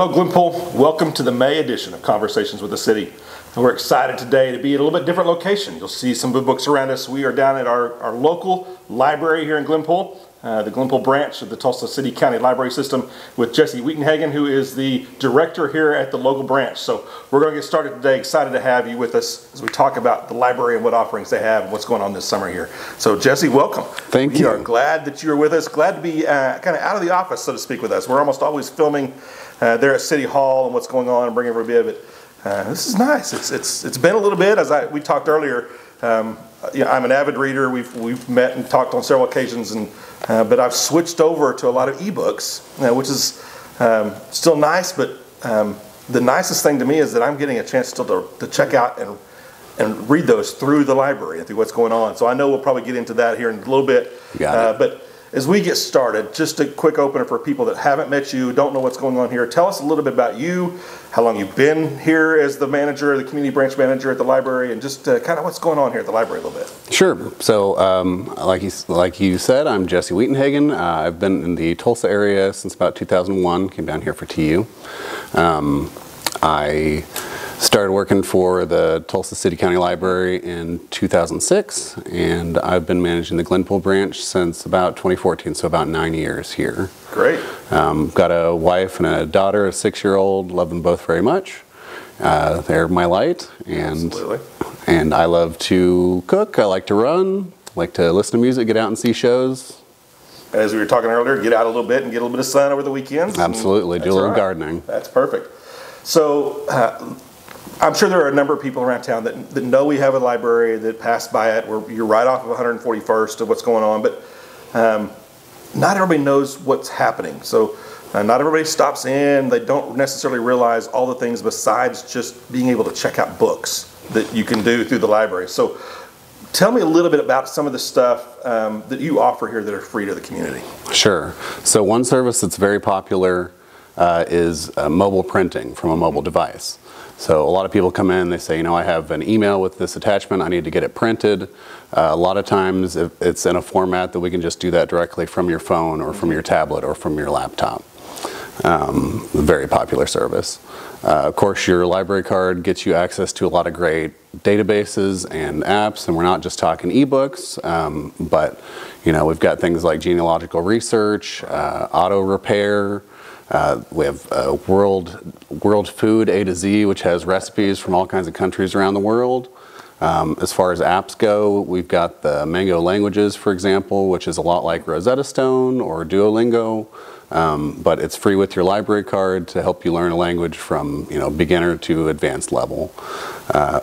Hello Glenpool, welcome to the May edition of Conversations with the City. And we're excited today to be at a little bit different location. You'll see some good books around us. We are down at our local library here in Glenpool, the Glenpool branch of the Tulsa City County Library System, with Jesse Weitenhagen, who is the director here at the local branch. So we're going to get started today. Excited to have you with us as we talk about the library and what offerings they have and what's going on this summer here. So Jesse, welcome. Thank you. We are glad that you're with us. Glad to be kind of out of the office, so to speak, with us. We're almost always filming there at City Hall and what's going on and bring everybody a bit. This is nice. It's been a little bit, as we talked earlier. I'm an avid reader. We've met and talked on several occasions, and but I've switched over to a lot of ebooks, which is still nice. But the nicest thing to me is that I'm getting a chance still to check out and read those through the library and through what's going on. So I know we'll probably get into that here in a little bit. Got it. But as we get started, just a quick opener for people that haven't met you, don't know what's going on here. Tell us a little bit about you, how long you've been here as the manager, the community branch manager at the library, and just kind of what's going on here at the library a little bit. Sure. So, like you said, I'm Jesse Weitenhagen. I've been in the Tulsa area since about 2001. Came down here for TU. I started working for the Tulsa City County Library in 2006, and I've been managing the Glenpool branch since about 2014, so about 9 years here. Great. Got a wife and a daughter, a 6-year-old. Love them both very much. They're my light, and I love to cook. I like to run. Like to listen to music, get out and see shows. As we were talking earlier, get out a little bit and get a little bit of sun over the weekends. Absolutely, do a little gardening. That's perfect. So I'm sure there are a number of people around town that know we have a library, that pass by it. You're right off of 141st of what's going on, but not everybody knows what's happening. So not everybody stops in. They don't necessarily realize all the things besides just being able to check out books that you can do through the library. So tell me a little bit about some of the stuff that you offer here that are free to the community. Sure. So one service that's very popular is mobile printing from a mobile device. So a lot of people come in, they say, I have an email with this attachment, I need to get it printed. A lot of times it's in a format that we can just do that directly from your phone or from your tablet or from your laptop. Very popular service. Of course, your library card gets you access to a lot of great databases and apps, and we're not just talking ebooks, but we've got things like genealogical research, auto repair. We have World Food A to Z, which has recipes from all kinds of countries around the world. As far as apps go, we've got the Mango Languages, for example, which is a lot like Rosetta Stone or Duolingo, but it's free with your library card to help you learn a language from beginner to advanced level.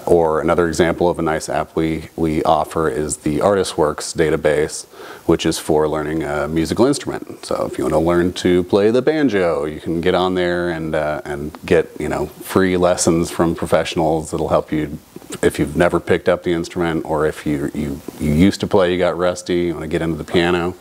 Or another example of a nice app we offer is the ArtistWorks database, which is for learning a musical instrument. So if you want to learn to play the banjo, you can get on there and get free lessons from professionals that'll help you if you've never picked up the instrument, or if you used to play, you got rusty, you want to get into the piano.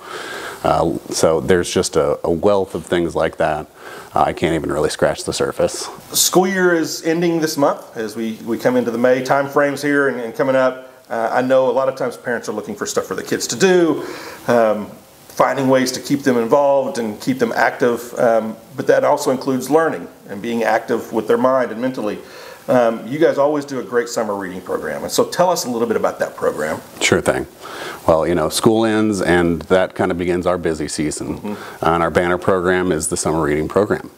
So there's just a wealth of things like that. I can't even really scratch the surface. School year is ending this month as we come into the May time frames here and coming up. I know a lot of times parents are looking for stuff for the kids to do, finding ways to keep them involved and keep them active, but that also includes learning and being active with their mind and mentally. You guys always do a great summer reading program, and so tell us a little bit about that program. Sure thing. Well, school ends, and that kind of begins our busy season. And our banner program is the summer reading program.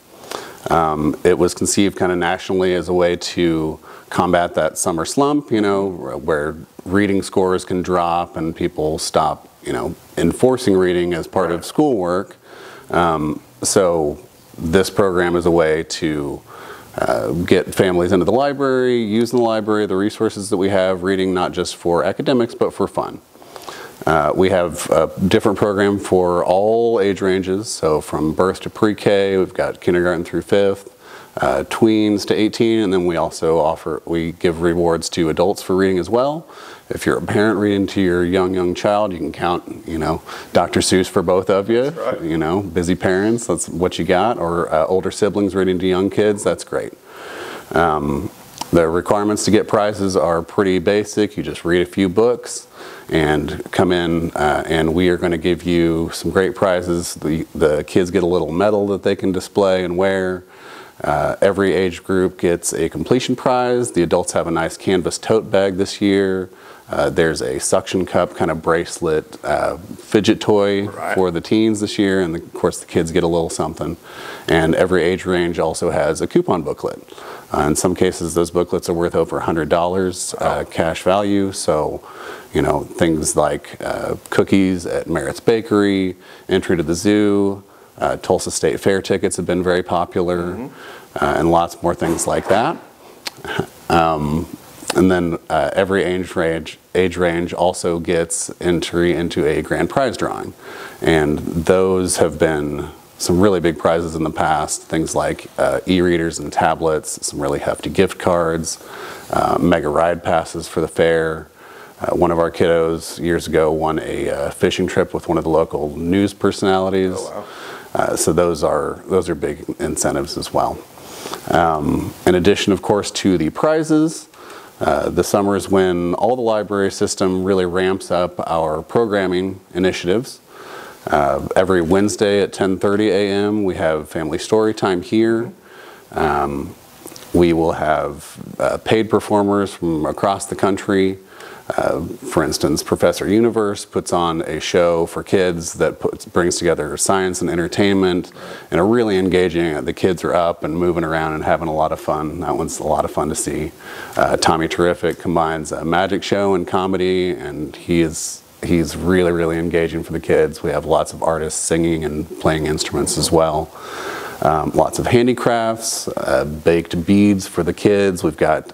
It was conceived kind of nationally as a way to combat that summer slump, where reading scores can drop and people stop, enforcing reading as part of schoolwork. So this program is a way to get families into the library, use the library, the resources that we have, reading not just for academics but for fun. We have a different program for all age ranges, so from birth to pre-K, we've got kindergarten through 5th, tweens to 18, and then we give rewards to adults for reading as well. If you're a parent reading to your young child, you can count, Dr. Seuss for both of you. That's right. Busy parents, that's what you got. Or older siblings reading to young kids, that's great. The requirements to get prizes are pretty basic. You just read a few books and come in, and we are going to give you some great prizes. The kids get a little medal that they can display and wear. Every age group gets a completion prize. The adults have a nice canvas tote bag this year. There's a suction cup kind of bracelet fidget toy for the teens this year, and of course the kids get a little something. And every age range also has a coupon booklet. In some cases those booklets are worth over $100 cash value, so you know, things like cookies at Merritt's Bakery, entry to the zoo, Tulsa State Fair tickets have been very popular, and lots more things like that. And then every age range also gets entry into a grand prize drawing. And those have been some really big prizes in the past, things like e-readers and tablets, some really hefty gift cards, mega ride passes for the fair. One of our kiddos years ago won a fishing trip with one of the local news personalities. Oh, wow. So those are big incentives as well. In addition, of course, to the prizes, the summer is when all the library system really ramps up our programming initiatives. Every Wednesday at 10:30 a.m. we have family story time here. We will have paid performers from across the country. For instance, Professor Universe puts on a show for kids that brings together science and entertainment, and are really engaging. The kids are up and moving around and having a lot of fun. That one's a lot of fun to see. Tommy Terrific combines a magic show and comedy, and he's really, really engaging for the kids. We have lots of artists singing and playing instruments as well. Lots of handicrafts, baked beads for the kids. We've got,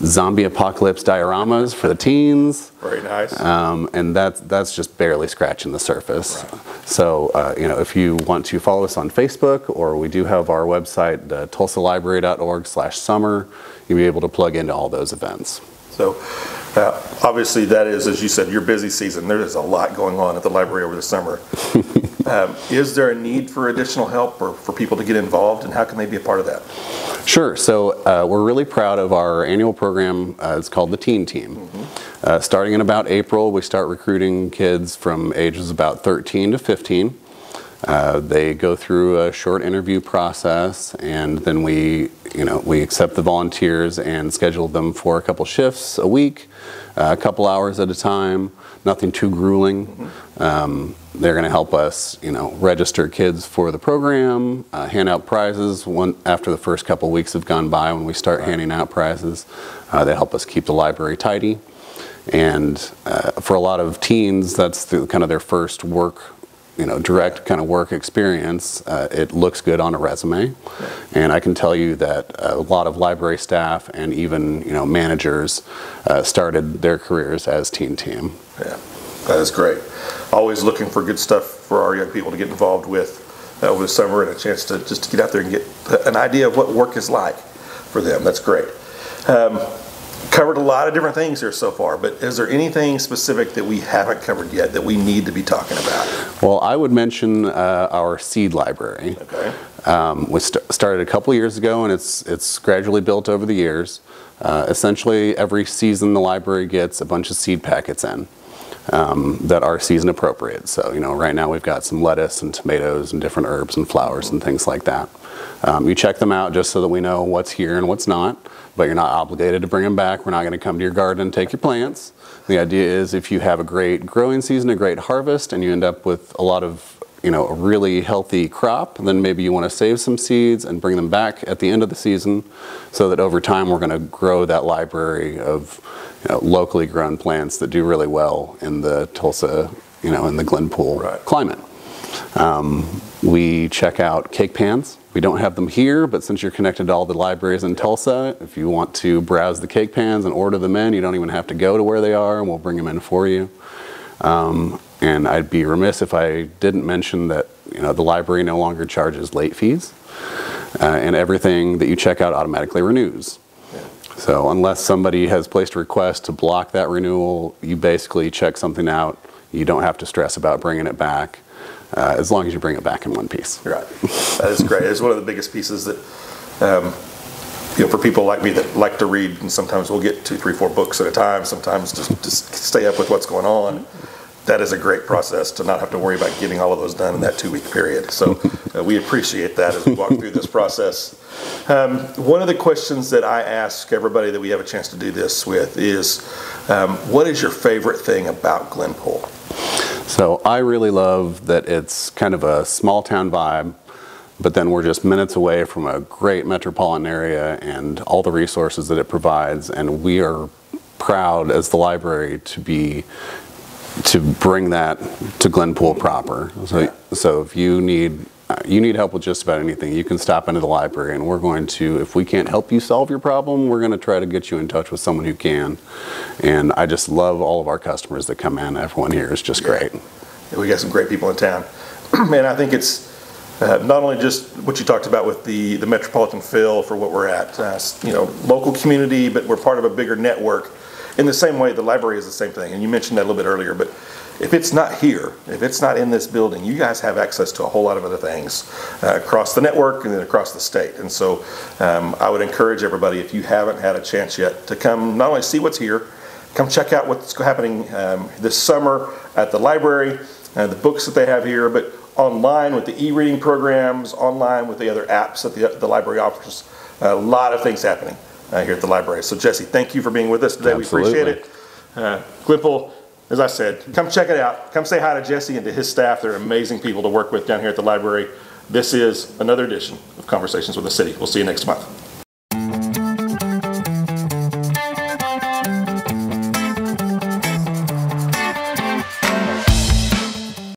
zombie apocalypse dioramas for the teens. Very nice. And that's just barely scratching the surface. Right. So, you know, if you want to follow us on Facebook, or we do have our website, tulsalibrary.org/summer, you'll be able to plug into all those events. So, obviously that is, as you said, your busy season. There is a lot going on at the library over the summer. Is there a need for additional help or for people to get involved, and how can they be a part of that? Sure. So we're really proud of our annual program. It's called the Teen Team. Starting in about April, we start recruiting kids from ages about 13 to 15. They go through a short interview process, and then we accept the volunteers and schedule them for a couple shifts a week, a couple hours at a time. Nothing too grueling. They're going to help us, register kids for the program, hand out prizes. After the first couple weeks have gone by, when we start handing out prizes, they help us keep the library tidy. And for a lot of teens, that's kind of their first work, direct kind of work experience. It looks good on a resume. And I can tell you that a lot of library staff and even, managers started their careers as Teen Team. Yeah, that is great. Always looking for good stuff for our young people to get involved with over the summer, and a chance to just get out there and get an idea of what work is like for them. That's great. Covered a lot of different things here so far, but is there anything specific that we haven't covered yet that we need to be talking about? Well, I would mention our seed library. Okay. We started a couple years ago, and it's gradually built over the years. Essentially, every season the library gets a bunch of seed packets in that are season appropriate. So, right now we've got some lettuce and tomatoes and different herbs and flowers and things like that. You check them out just so that we know what's here and what's not, but you're not obligated to bring them back. We're not going to come to your garden and take your plants. The idea is if you have a great growing season, a great harvest, and you end up with a lot of a really healthy crop, then maybe you want to save some seeds and bring them back at the end of the season, so that over time we're going to grow that library of locally grown plants that do really well in the Tulsa, in the Glenpool climate. We check out cake pans. We don't have them here, but since you're connected to all the libraries in Tulsa, if you want to browse the cake pans and order them in, you don't even have to go to where they are, and we'll bring them in for you. And I'd be remiss if I didn't mention that the library no longer charges late fees, and everything that you check out automatically renews. So unless somebody has placed a request to block that renewal, you basically check something out. You don't have to stress about bringing it back, as long as you bring it back in one piece. Right. That is great. It's one of the biggest pieces that, for people like me that like to read, and sometimes we'll get 2, 3, 4 books at a time, sometimes just stay up with what's going on. that is a great process to not have to worry about getting all of those done in that 2-week period. So we appreciate that as we walk through this process. One of the questions that I ask everybody that we have a chance to do this with is, what is your favorite thing about Glenpool? So I really love that it's kind of a small town vibe, but then we're just minutes away from a great metropolitan area and all the resources that it provides, and we are proud as the library to bring that to Glenpool proper. So if you need help with just about anything, you can stop into the library, and we're going to, if we can't help you solve your problem, we're going to try to get you in touch with someone who can. And I just love all of our customers that come in. Everyone here is just great. Yeah, we got some great people in town. And I think it's not only just what you talked about with the metropolitan feel for what we're at, local community, but we're part of a bigger network. In the same way, the library is the same thing, and you mentioned that a little bit earlier, but if it's not here, if it's not in this building, you guys have access to a whole lot of other things across the network and then across the state. And so I would encourage everybody, if you haven't had a chance yet, to come not only see what's here, come check out what's happening this summer at the library, the books that they have here, but online with the e-reading programs, online with the other apps that the library offers. A lot of things happening here at the library. So Jesse, thank you for being with us today. Absolutely. We appreciate it. Glenpool, as I said, come check it out. Come say hi to Jesse and to his staff. They're amazing people to work with down here at the library. This is another edition of Conversations with the City. We'll see you next month.